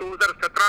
2017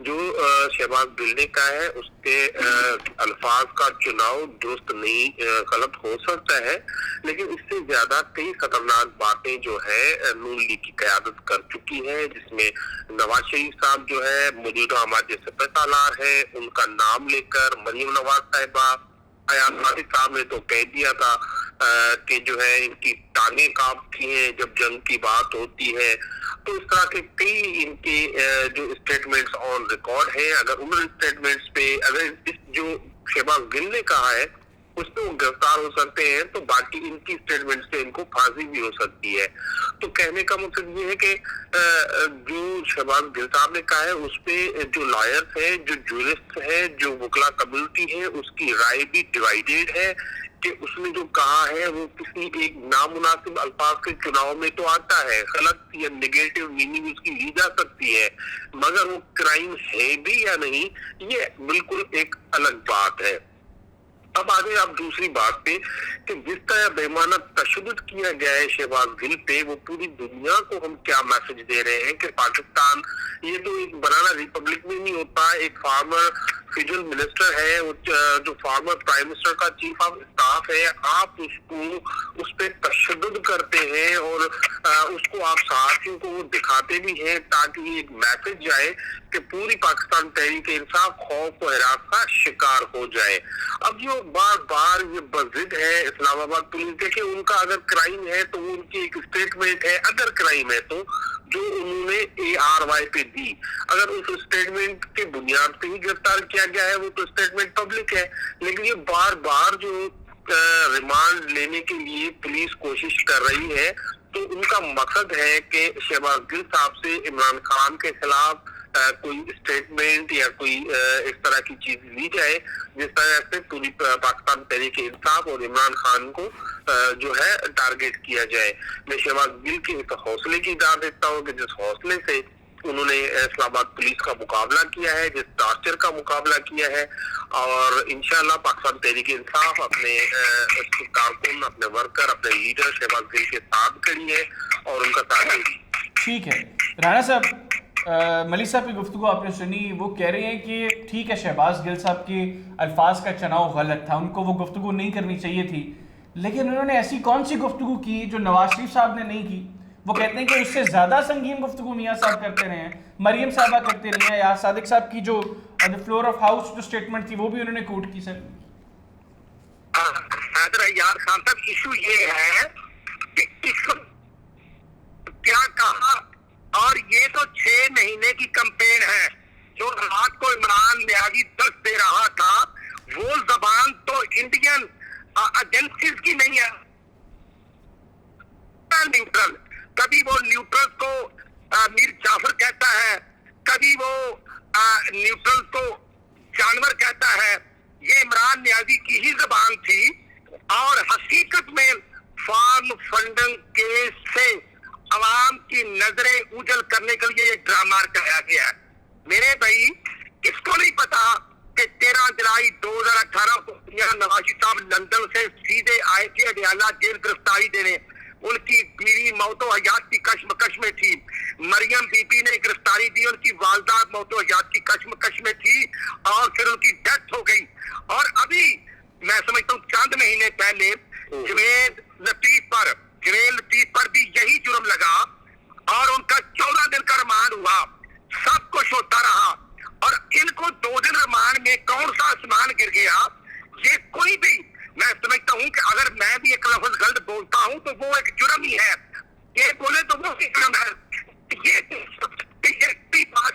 جو شہباز گل نے کہا ہے اس کے الفاظ کا چناؤ درست نہیں، غلط ہو سکتا ہے، لیکن اس سے زیادہ کئی خطرناک باتیں جو ہے نون لیگ کی قیادت کر چکی ہے، جس میں نواز شریف صاحب جو ہے موجودہ ہمارے سپہ سالار ہے، ان کا نام لے کر مریم نواز صاحبہ، ایاز صادق صاحب نے تو کہہ دیا تھا کہ جو ہے ان کی ٹانگیں کانپتی ہیں جب جنگ کی بات ہوتی ہے. تو اس طرح کے کئی ان کے جو اسٹیٹمنٹس آن ریکارڈ ہیں. اگر ان اسٹیٹمنٹس پہ اگر اس جو شہباز گل نے کہا ہے اس پہ وہ گرفتار ہو سکتے ہیں تو باقی ان کی اسٹیٹمنٹ سے ان کو پھانسی بھی ہو سکتی ہے. تو کہنے کا مقصد یہ ہے کہ جو شہباز گل صاحب نے کہا ہے اس پہ جو لائرس ہیں، جو جورسٹ ہیں، جو وکلا کمیونٹی ہے، اس کی رائے بھی ڈیوائیڈیڈ ہے کہ اس نے جو کہا ہے وہ کسی ایک نامناسب الفاظ کے چناؤ میں تو آتا ہے، غلط یا نیگیٹو میننگ اس کی لی جا سکتی ہے، مگر وہ کرائم ہے بھی یا نہیں یہ بالکل ایک الگ بات ہے. اب آگے آپ دوسری بات پہ کہ جس طرح بےمانہ تشدد کیا گیا ہے شہباز گل پہ، وہ پوری دنیا کو ہم کیا میسج دے رہے ہیں کہ پاکستان یہ تو ایک بنانا ریپبلک میں نہیں ہوتا. ایک فارمر فیڈرل منسٹر ہے، جو فارمر پرائم منسٹر کا چیف آف اسٹاف ہے، آپ اس پہ تشدد کرتے ہیں اور اس کو آپ صحافیوں کو وہ دکھاتے بھی ہیں تاکہ یہ ایک میسج جائے کہ پوری پاکستان تحریک انصاف خوف و ہراس کا شکار ہو جائے. اب جو بار بار یہ بضد ہے اسلام آباد پولیس کے کہ ان کا اگر کرائم ہے تو وہ ان کی ایک اسٹیٹمنٹ ہے، اگر کرائم ہے تو جو انہوں نے ARY پہ دی، اگر اس اسٹیٹمنٹ کے بنیاد پہ ہی گرفتار کیا گیا ہے وہ تو اسٹیٹمنٹ پبلک ہے. لیکن یہ بار بار جو ریمانڈ لینے کے لیے پولیس کوشش کر رہی ہے تو ان کا مقصد ہے کہ شہباز گل صاحب سے عمران خان کے خلاف کوئی اسٹیٹمنٹ یا کوئی اس طرح کی چیز لی جائے جس طرح سے پوری پاکستان تحریک انصاف اور عمران خان کو جو ہے ٹارگیٹ کیا جائے. میں شہباز گل کے ایک حوصلے کی داد دیتا ہوں کہ جس حوصلے سے انہوں نے اسلام آباد پولیس کا مقابلہ کیا ہے، جس ٹارچر کا مقابلہ کیا ہے، اور انشاءاللہ پاکستان تحریک انصاف اپنے کارکن، اپنے ورکر، اپنے لیڈر شہباز گل کے ساتھ کھڑی ہے اور ان کا ساتھ دے گی. ٹھیک ہے رانا صاحب، ملک صاحب کی گفتگو آپ نے سنی، وہ کہہ رہے ہیں کہ ٹھیک ہے شہباز گل صاحب کے الفاظ کا چناؤ غلط تھا، ان کو وہ گفتگو نہیں کرنی چاہیے تھی، لیکن انہوں نے ایسی کون سی گفتگو کی جو نواز شریف صاحب نے نہیں کی؟ وہ کہتے ہیں کہ اس سے زیادہ سنگین گفتگو میاں صاحب کرتے رہے ہیں، مریم صاحبہ کرتے رہے ہیں، یا صادق صاحب کی جو فلور آف ہاؤس جو اسٹیٹمنٹ تھی وہ بھی انہوں نے کوٹ کی. سر حیدر ایاز خان صاحب، ایشو یہ ہے کہ اس کیا کہا، اور یہ تو 6 مہینے کی کمپین ہے جو رات کو عمران نیازی درس دے رہا تھا، وہ زبان تو انڈین ایجنسیز کی نہیں ہے. نیوٹرل، کبھی وہ نیوٹرل کو میر جعفر کہتا ہے، کبھی وہ نیوٹرل کو جانور کہتا ہے. یہ عمران نیازی کی ہی زبان تھی، اور حقیقت میں فارم فنڈنگ کیس سے عوام کی نظریں اوجھل کرنے کے لیے یہ ڈرامہ کرایا گیا ہے. میرے بھائی، کس کو نہیں پتا کہ 13 جولائی 2018 کو نواز صاحب لندن سے سیدھے آئے تھے اڈیالہ جیل گرفتاری دینے. ان کی بیوی موت و حیات کی کشمکش میں تھی، مریم بی بی نے گرفتاری دی، ان کی والدہ موت و حیات کی کشمکش میں تھی، اور پھر ان کی ڈیتھ ہو گئی. اور ابھی میں سمجھتا ہوں چند مہینے پہلے جوید لطیف پر بھی یہی جرم لگا اور ان کا 14 دن کا ریمانڈ ہوا. سب کچھ ہوتا رہا، اور ان کو 2 دن ریمانڈ میں کون سا آسمان گر گیا؟ یہ کوئی بھی، میں سمجھتا ہوں کہ اگر میں بھی ایک لفظ غلط بولتا ہوں تو وہ ایک جرم ہی ہے، یہ بولے تو وہ ایک جرم ہے. یہ بات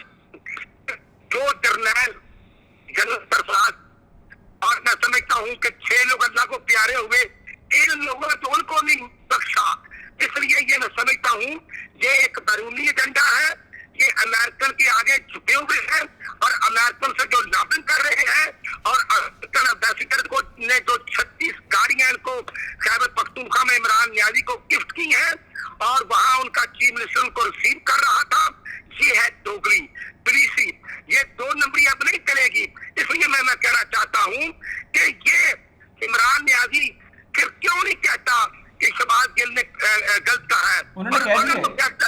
جو جرنیل جنرل سرفراز، اور میں سمجھتا ہوں کہ 6 لوگ اللہ کو پیارے ہوئے، ان لوگوں نے تو ان کو نہیں بخشا. اس لیے یہ میں سمجھتا ہوں یہ ایک بیرونی ایجنڈا ہے، یہ امریکن کے آگے جھکے ہوئے ہیں اور امریکن سے جو لابنگ کر رہے ہیں، اور امریکن امبیسڈر کو نے جو 36 گاڑیاں ان کو خیبر پختونخوا میں عمران نیازی کو گفٹ کی ہیں اور وہاں ان کا چیف منسٹر ان کو ریسیو کر رہا تھا. یہ ہے دوگلی پولیسی، یہ 2 نمبری اب نہیں چلے گی. اس لیے میں کہنا چاہتا ہوں کہ یہ عمران نیازی پھر کیوں نہیں کہتا کہ شہباز گل نے غلط کہا ہے؟ انہوں نے کہہ دیا.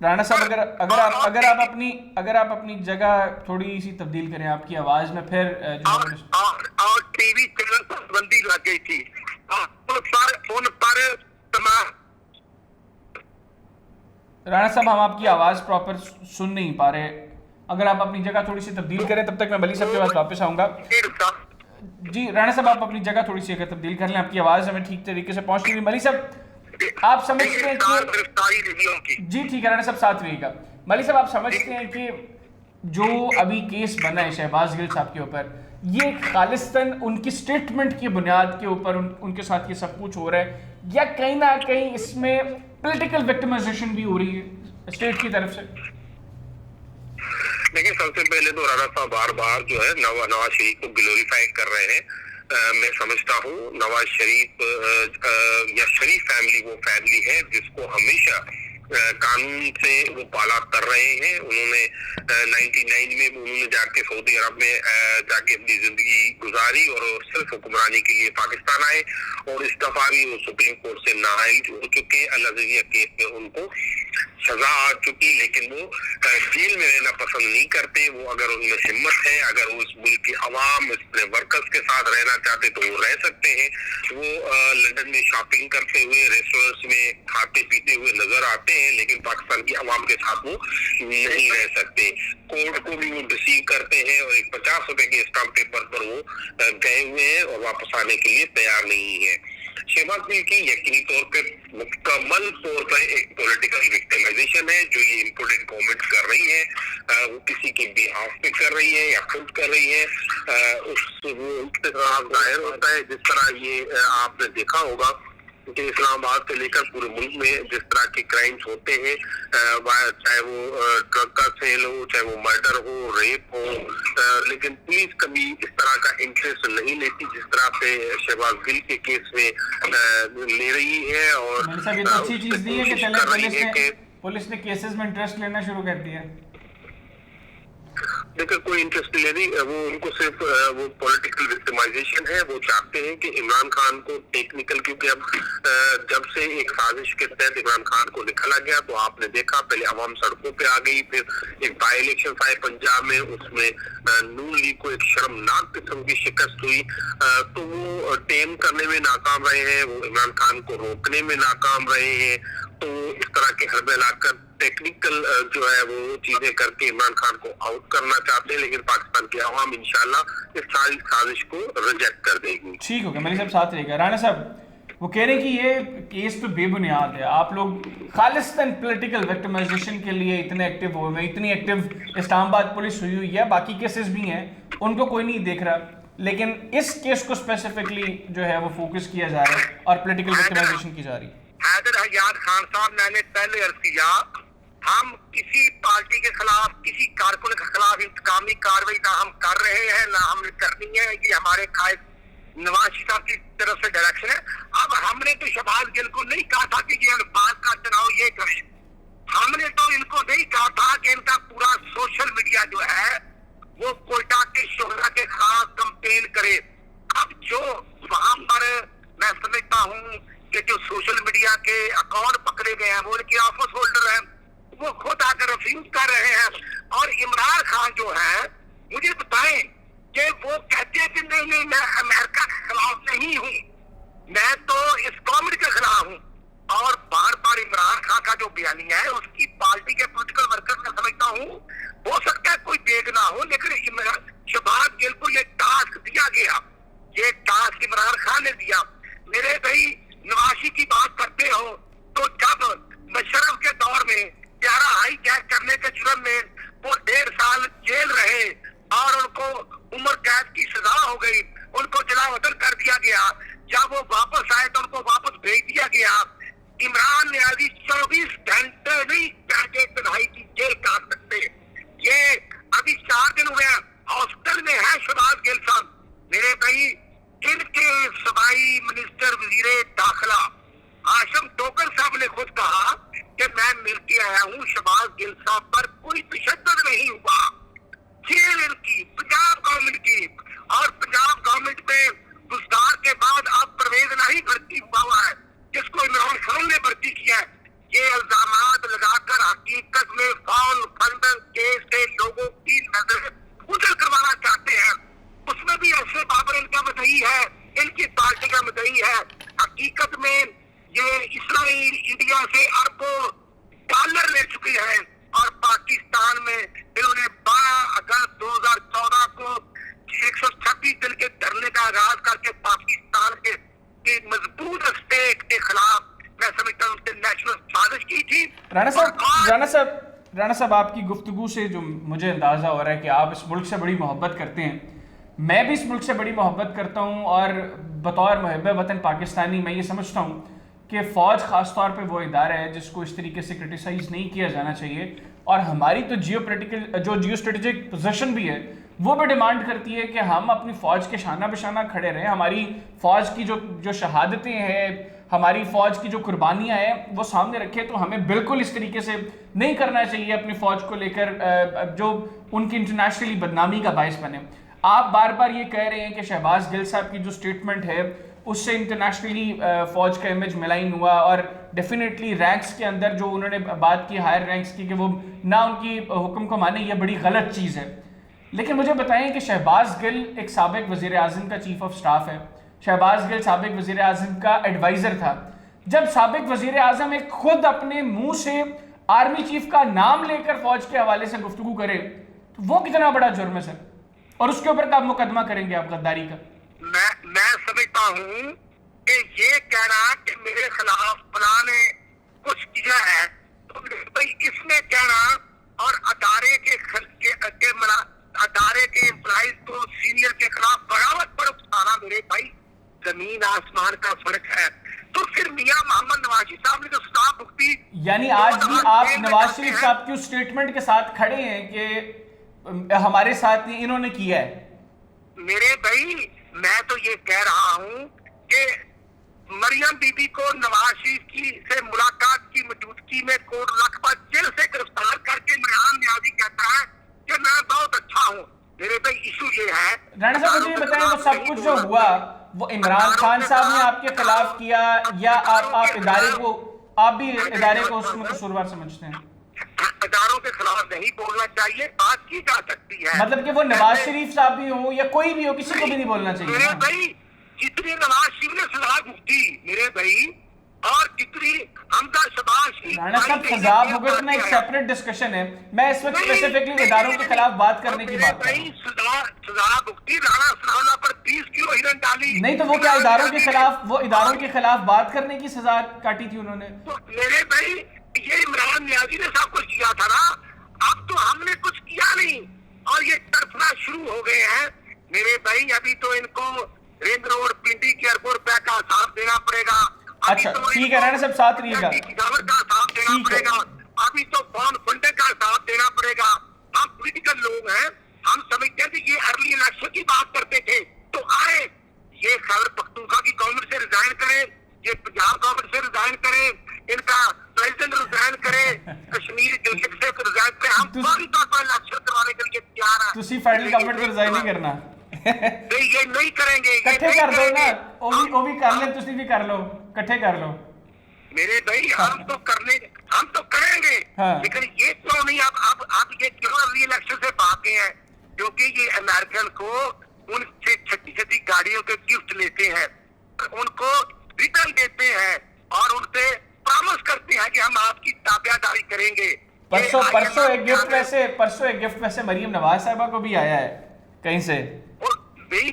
رانا صاحب اگر آپ اپنی جگہ تھوڑی سی تبدیل کریں آپ کی آواز میں پھر اور ٹی وی چینل پر بندی لگ گئی تھی ان پر تمام. رانا صاحب ہم آپ کی آواز پراپر سن نہیں پا رہے. اگر آپ اپنی جگہ تھوڑی سی تبدیل کریں تب تک میں ملک صاحب کے پاس واپس آؤں گا. جی رانا صاحب آپ اپنی جگہ تھوڑی سی اگر تبدیل کر لیں, آپ کی آواز ہمیں ٹھیک طریقے سے پہنچ رہی ہے. ملک صاحب آپ سمجھتے ہیں کہ جی ٹھیک ہے رانا صاحب ساتھ رہیے گا. ملک صاحب آپ سمجھتے ہیں کہ جو ابھی کیس بنا ہے شہباز گل صاحب کے اوپر, یہ خالصتاً ان کی سٹیٹمنٹ کی بنیاد کے اوپر ان کے ساتھ یہ سب کچھ ہو رہا ہے, یا کہیں نہ کہیں اس میں پولیٹیکل وکٹمائزیشن بھی ہو رہی ہے اسٹیٹ کی طرف سے؟ لیکن سب سے پہلے تو رانا صاحب بار بار جو ہے نواز شریف کو گلوریفائی کر رہے ہیں. میں سمجھتا ہوں نواز شریف یا شریف فیملی وہ فیملی ہے جس کو ہمیشہ قانون سے وہ پالا کر رہے ہیں. انہوں نے 99 میں انہوں نے جا کے سعودی عرب میں جا کے اپنی زندگی گزاری اور صرف حکمرانی کے لیے پاکستان آئے, اور اس دفعہ بھی وہ سپریم کورٹ سے نااہل ہو چکے. العزیزیہ کیس میں ان کو سزا آ چکی, لیکن وہ جیل میں رہنا پسند نہیں کرتے. وہ اگر ان میں ہمت ہے, اگر وہ اس ملک کی عوام اس ورکرز کے ساتھ رہنا چاہتے تو وہ رہ سکتے ہیں. وہ لندن میں شاپنگ کرتے ہوئے ریسٹورینٹس میں کھاتے پیتے ہوئے نظر آتے ہیں, لیکن پاکستان کی عوام کے ساتھ وہ نہیں رہ سکتے. کورٹ کو بھی وہ ڈسیو کرتے ہیں, اور ایک 50 روپے کے اسٹامپ پیپر پر وہ گئے ہوئے ہیں اور واپس آنے کے لیے تیار نہیں ہے. شہباز گل کی یقینی طور پہ مکمل طور پر ایک پولیٹیکل وکٹمائزیشن ہے جو یہ امپورٹنٹ گورنمنٹ کر رہی ہے. وہ کسی کے بیہاف پہ کر رہی ہے یا خود کر رہی ہے, اس سے وہ انتخاب ظاہر ہوتا ہے. جس طرح یہ آپ نے دیکھا ہوگا کہ اسلام آباد سے لے کر پورے ملک میں جس طرح کے کرائمز ہوتے ہیں, چاہے وہ ڈرگ کا سیل ہو, چاہے وہ مرڈر ہو, ریپ ہو, لیکن پولیس کبھی اس طرح کا انٹرسٹ نہیں لیتی جس طرح سے شہباز گل کے کیس میں لے رہی ہے. اور یہ تو اچھی چیز نہیں ہے کہ پولیس نے کیسز میں انٹرسٹ لینا شروع کر دیا. دیکھیں کوئی انٹرسٹ نہیں لے, وہ ان کو صرف وہ پولیٹیکل وکٹمائزیشن ہے. وہ چاہتے ہیں کہ عمران خان کو ٹیکنیکل, کیونکہ اب جب سے ایک سازش کے تحت عمران خان کو نکالا گیا تو آپ نے دیکھا پہلے عوام سڑکوں پہ آ گئی, پھر ایک بائی الیکشن آئے پنجاب میں, اس میں نون لیگ کو ایک شرمناک قسم کی شکست ہوئی. تو وہ ٹیم کرنے میں ناکام رہے ہیں, وہ عمران خان کو روکنے میں ناکام رہے ہیں. تو اس طرح کے حربے لا کر ٹیکنیکل جو ہے وہ چیزیں کر کے عمران خان کو آؤٹ کرنا چاہتے ہیں, لیکن پاکستان کی عوام انشاءاللہ اس ساری سازش کو ریجیکٹ کر دے گی. ٹھیک ہوگا ملک صاحب ساتھ رہے گا. رانا صاحب وہ کہہ رہے ہیں کہ یہ کیس تو بے بنیاد ہے, آپ لوگ خالصتاً پولیٹیکل وکٹمائزیشن کے لیے اتنے ایکٹیو ہوئے ہیں, اتنی ایکٹیو اسلام آباد پولیس ہوئی ہے, باقی کیسز بھی ہیں ان کو کوئی نہیں دیکھ رہا, لیکن اس کیس کو اسپیسیفکلی جو ہے وہ فوکس کیا جا رہا ہے اور پولیٹیکل وکٹمائزیشن کی جا رہی ہے. حیدر حیات خان صاحب, میں نے پہلے عرض کیا ہم کسی پارٹی کے خلاف, کسی کارکن کے خلاف انتقامی کارروائی نہ ہم کر رہے ہیں نہ ہم نے کرنی ہے. یہ ہمارے قائد نواز شریف صاحب کی طرف سے ڈائریکشن ہے. اب ہم نے تو شہباز گل کو نہیں کہا تھا کہ یہ الفاظ کا چناؤ یہ کریں, ہم نے تو ان کو نہیں کہا تھا کہ ان کا پورا سوشل میڈیا جو ہے وہ کوئٹہ کے شہدا کے خلاف کمپین کرے. اب جو وہاں پر میں سمجھتا ہوں کہ جو سوشل میڈیا کے اکاؤنٹ پکڑے گئے ہیں وہ ان کے آفس ہولڈر ہیں, وہ خود آ کر ریفیوز کر رہے ہیں. اور عمران خان جو ہے مجھے بتائیں کہ وہ کہتے ہیں کہ نہیں میں امریکہ کے خلاف نہیں ہوں, میں تو اس گورنمنٹ کے خلاف ہوں. اور بار بار عمران خان کا جو بیانیہ ہے اس کی پارٹی کے پولیٹیکل ورکر میں سمجھتا ہوں ہو سکتا ہے کوئی دیکھ نہ ہو, لیکن شہباز گل کو یہ ٹاسک دیا گیا, یہ ٹاسک عمران خان نے دیا. میرے بھائی نوازی کی بات کرتے ہو تو جب مشرف کے دور میں 11 ہائی جیک کرنے کے جرم میں وہ 1.5 سال جیل رہے اور ان کو عمر قید کی سزا ہو گئی, ان کو جلا وطن کر دیا گیا. جب وہ واپس آئے تو ان کو واپس بھیج دیا گیا. عمران نے ابھی 24 گھنٹے نہیں پہلے تنہائی کی جیل کاٹ سکتے. یہ ابھی 4 دن ہوئے ہاسپٹل میں ہے شہباز گل صاحب. میرے بھائی ان کے صوبائی منسٹر وزیر داخلہ ہاشم توکر صاحب نے خود کہا کہ میں مل کے آیا ہوں, شہباز گل صاحب پر کوئی تشدد نہیں ہوا. جیل ان کی پنجاب گورنمنٹ کی, اور پنجاب گورنمنٹ میں گزدار کے بعد اب پرویز الہی بھرتی ہوا ہے جس کو میں فاؤل فنڈر کیس سے لوگوں کی نظر گزر کروانا چاہتے ہیں. اس میں بھی ایسے بابر ان کا مدعی ہے, ان کی پارٹی کا مدعی ہے. حقیقت میں یہ اسرائیل انڈیا سے اربوں ڈالر لے چکے ہیں اور پاکستان میں انہوں نے 12 اگست 2014 کو 126 دن کے دھرنے کا آغاز کر کے پاکستان کے مضبوط اسٹیٹ کے خلاف میں سمجھتا ہوں نیشنل سازش کی تھی. رانا صاحب آپ کی گفتگو سے جو مجھے اندازہ ہو رہا ہے کہ آپ اس ملک سے بڑی محبت کرتے ہیں, میں بھی اس ملک سے بڑی محبت کرتا ہوں, اور بطور محب وطن پاکستانی میں یہ سمجھتا ہوں کہ فوج خاص طور پہ وہ ادارہ ہے جس کو اس طریقے سے کرٹیسائز نہیں کیا جانا چاہیے, اور ہماری تو جیو اسٹریٹجک پوزیشن بھی ہے وہ بھی ڈیمانڈ کرتی ہے کہ ہم اپنی فوج کے شانہ بشانہ کھڑے رہیں. ہماری فوج کی جو شہادتیں ہیں, ہماری فوج کی جو قربانیاں ہیں وہ سامنے رکھے. تو ہمیں بالکل اس طریقے سے نہیں کرنا چاہیے اپنی فوج کو لے کر جو ان کی انٹرنیشنلی بدنامی کا باعث بنے. آپ بار بار یہ کہہ رہے ہیں کہ شہباز گل صاحب کی جو سٹیٹمنٹ ہے اس سے انٹرنیشنلی فوج کا امیج ملائن ہوا, اور ڈیفینیٹلی رینکس کے اندر جو انہوں نے بات کی ہائر رینکس کی کہ وہ نہ ان کی حکم کو مانے, یہ بڑی غلط چیز ہے. لیکن مجھے بتائیں کہ شہباز گل ایک سابق وزیر اعظم کا چیف آف سٹاف ہے, شہباز گل سابق وزیر اعظم کا ایڈوائزر تھا. جب سابق وزیر اعظم ایک خود اپنے منہ سے آرمی چیف کا نام لے کر فوج کے حوالے سے گفتگو کرے تو وہ کتنا بڑا جرم ہے سر, اور اس کے اوپر کب مقدمہ کریں گے آپ غداری کا؟ میں سمجھتا ہوں کہ یہ کہنا کہ میرے خلاف فلاں نے کچھ کیا ہے تو اس میں کہنا اور ادارے کے امپلائیز کو سینئر کے خلاف بغاوت پر اٹھانا میرے بھائی زمین آسمان کا فرق ہے. تو پھر میاں محمد نواز شریف صاحب نے جو سٹاف بکتی, یعنی آج بھی آپ نواز شریف صاحب کی اس سٹیٹمنٹ کے ساتھ کھڑے ہیں کہ ہمارے ساتھ انہوں نے کیا ہے؟ میرے بھائی میں تو یہ کہہ رہا ہوں کہ مریم بی بی کو نواز شریف کی سے ملاقات کی موجودگی میں کوٹ رقبہ جیل سے گرفتار کر کے عمران نیازی کہتا ہے کہ میں بہت اچھا ہوں. میرے بھائی ایشو یہ ہے, رانا صاحب مجھے یہ بتائیں وہ سب کچھ جو ہوا وہ عمران خان صاحب نے آپ کے خلاف کیا یا آپ بھی ادارے کو اس میں قصوروار سمجھتے ہیں؟ اداروں کے خلاف نہیں بولنا چاہیے, بات کی جا سکتی ہے. مطلب کہ وہ نواز شریف صاحب بھی ہوں یا کوئی بھی ہو, کسی کو بھی نہیں بولنا چاہیے. میرے بھائی جتنی نواز شریف نے سزا بھگتی میرے بھائی, اور جتنی حمزہ شہباز رانا صاحب سزا بھگتنا ایک سیپریٹ ڈسکشن ہے, میں اس وقت اسپیسیفکلی اداروں کے خلاف بات کرنے کی بات کر رہا ہوں. سزا بھگتی, رانا ثناءاللہ پر 30 کلو ہیرن ڈالی. نہیں تو وہ کیا اداروں کے خلاف بات کرنے کی سزا کاٹی تھی انہوں نے؟ میرے بھائی یہ عمران نیازی نے سب کچھ کیا تھا نا, اب تو ہم نے کچھ کیا نہیں اور یہ تڑپنا شروع ہو گئے ہیں. میرے بھائی ابھی تو ان کو رنگ روڈ پنڈی کے ایئرپورٹ پہ کا حساب دینا پڑے گا. اچھا ٹھیک ہے رانا صاحب ساتھ رہیے گا, کا حساب دینا پڑے گا. ابھی تو بانڈ فنڈے کا حساب دینا پڑے گا. ہم پولیٹیکل لوگ ہیں, ہم سمجھتے ہیں کہ یہ ارلی الیکشن کی بات کرتے تھے تو آئے یہ خیبر پختونخوا کی گورنمنٹ سے ریزائن کرے, یہ پنجاب گورنمنٹ سے ریزائن کرے, ان کا پریزیڈنٹ ریزائن کرے, کشمیر گلگت سے ریزائن کرے. ہم فوری طور پر الیکشن کروانے کے لیے تیار ہیں. تسی فیڈرل گورنمنٹ کو ریزائن نہیں کرنا؟ نہیں یہ نہیں کریں گے, کٹھے کر دو نا, وہ بھی کر لیں, تسی بھی کر لو, کٹھے کر لو. میرے بھائی ہم تو کریں گے, لیکن یہ کیوں نہیں اب یہ کیوں ری الیکشن سے بھاگے ہیں؟ کیونکہ یہ امریکن کو ان سے چھٹی گاڑیوں کے گفٹ لیتے ہیں, ان کو ریٹرن دیتے ہیں اور ان سے پرامس کرتے ہیں کہ ہم آپ کی تابعداری کریں گے. پرسوں ایک گفٹ ویسے مریم نواز صاحبہ کو بھی آیا ہے کہیں سے.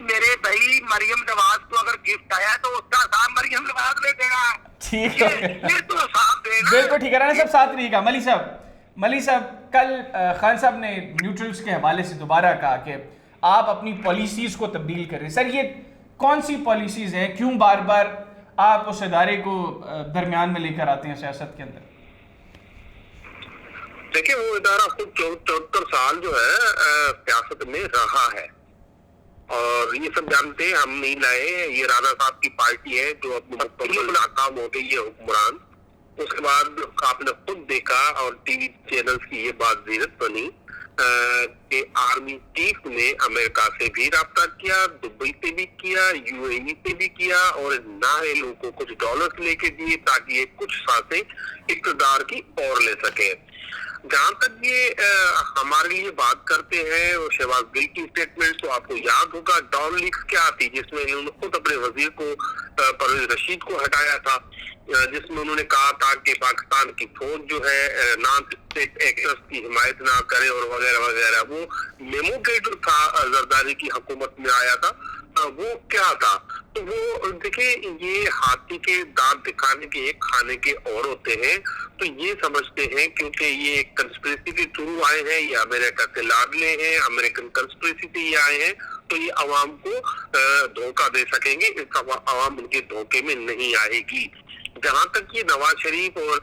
میرے بھائی مریم نواز کو اگر گفٹ آیا تو اس کا حساب مریم نواز نے دینا ہے. ٹھیک ہے, بالکل ٹھیک ہے. رانا صاحب ساتھ رہیے گا. ملی صاحب کل خان صاحب نے نیوٹرلز کے حوالے سے دوبارہ کہا کہ آپ اپنی پالیسیز کو تبدیل کریں. سر یہ کون سی پالیسیز ہیں, کیوں بار بار آپ اس ادارے کو درمیان میں لے کر آتے ہیں سیاست کے اندر؟ دیکھیں وہ ادارہ خود 74 سال جو ہے سیاست میں رہا ہے اور یہ سب جانتے ہیں, ہم نہیں لائے. یہ رانا صاحب کی پارٹی ہے جو اب مکمل ناکام ہو گئی ہے حکمران. اس کے بعد آپ نے خود دیکھا اور ٹی وی چینلز کی یہ بات زینت بنی کہ آرمی چیف نے امریکہ سے بھی رابطہ کیا, دبئی سے بھی کیا, یو اے ای سے بھی کیا, اور نااہلوں کو کچھ ڈالرز لے کے دیے تاکہ یہ کچھ سانسیں اقتدار کی اور لے سکے. جہاں تک یہ ہمارے لیے بات کرتے ہیں اور شہباز گل کی اسٹیٹمنٹ، تو آپ کو یاد ہوگا ڈان لیکس کیا تھی، جس میں انہوں نے خود اپنے وزیر کو پرویز رشید کو ہٹایا تھا، جس میں انہوں نے کہا تھا کہ پاکستان کی فوج جو ہے نان اسٹیٹ ایکٹرز کی حمایت نہ کرے اور وغیرہ وغیرہ. وہ میمو کے جو تھا زرداری کی حکومت میں آیا تھا وہ کیا تھا؟ تو وہ دیکھیں یہ ہاتھی کے دانت دکھانے کے ایک کھانے کے اور ہوتے ہیں، تو یہ سمجھتے ہیں کیونکہ یہ ایک کنسپریسی کے تھرو آئے ہیں، یہ امریکہ کے لاڈلے ہیں، امریکن کنسپریسی سے یہ آئے ہیں، تو یہ عوام کو دھوکہ دے سکیں گے، اس کا عوام ان کے دھوکے میں نہیں آئے گی. جہاں تک یہ نواز شریف اور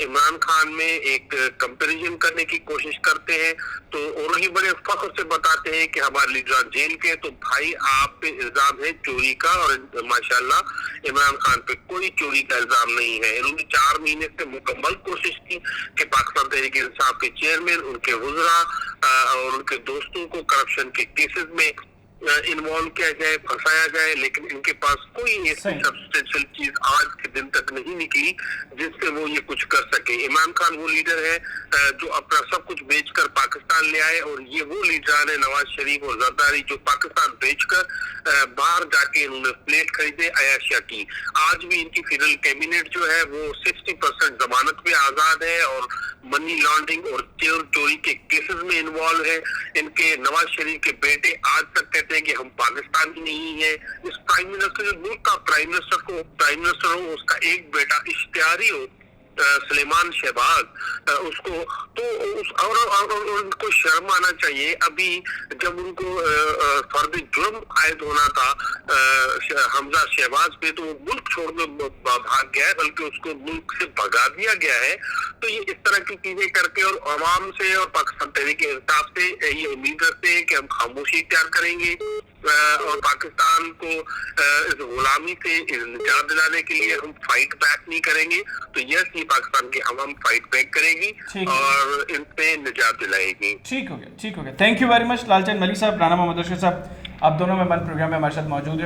عمران خان میں ایک کمپیریزن کرنے کی کوشش کرتے ہیں، تو اور یہ بڑے فخر سے بتاتے ہیں کہ ہمارے لیڈران جیل کے، تو بھائی آپ پہ الزام ہے چوری کا، اور ماشاءاللہ عمران خان پہ کوئی چوری کا الزام نہیں ہے. انہوں نے 4 مہینے سے مکمل کوشش کی کہ پاکستان تحریک انصاف کے چیئرمین، ان کے وزراء اور ان کے دوستوں کو کرپشن کے کیسز میں انوالو کیا جائے، پھنسایا جائے، لیکن ان کے پاس کوئی ایسی سبسٹینشل چیز آج کے دن تک نہیں نکلی جس سے وہ یہ کچھ کر سکے. عمران خان وہ لیڈر ہے جو اپنا سب کچھ بیچ کر پاکستان لے آئے، اور یہ وہ لیڈران ہے نواز شریف اور زرداری جو پاکستان بیچ کر باہر جا کے انہوں نے فلیٹ خریدے عیاشیا کی. آج بھی ان کی فیڈرل کیبنٹ جو ہے وہ 60% ضمانت میں آزاد ہے اور منی لانڈرنگ اور چوری کے کیسز میں انوالو ہے. ان کے نواز شریف کے بیٹے آج تک کہتے ہیں کہ ہم پاکستانی نہیں ہیں. اس پرائم منسٹر جو ملک کا پرائم منسٹر ہو، اس کا ایک بیٹا اشتہاری ہو سلیمان شہباز، اس کو تو ان کو شرم آنا چاہیے. ابھی جب ان کو فرد جرم عائد ہونا تھا حمزہ شہباز پہ، تو وہ ملک چھوڑ کے بھاگ گیا ہے، بلکہ اس کو ملک سے بھگا دیا گیا ہے. تو یہ اس طرح کی چیزیں کر کے اور عوام سے اور پاکستان تحریک انصاف سے یہ امید کرتے ہیں کہ ہم خاموشی اختیار کریں گے اور پاکستان کو اس غلامی سے نجات دلانے کے لیے ہم فائٹ بیک نہیں کریں گے. تو یس، یہ پاکستان کی عوام فائٹ بیک کرے گی اور ان سے نجات دلائے گی. ٹھیک ہو گیا. تھینک یو ویری مچ لال چند ملک صاحب، رانا محمد اشرف صاحب، آپ دونوں مہمان پروگرام میں ہمارے ساتھ موجود ہیں.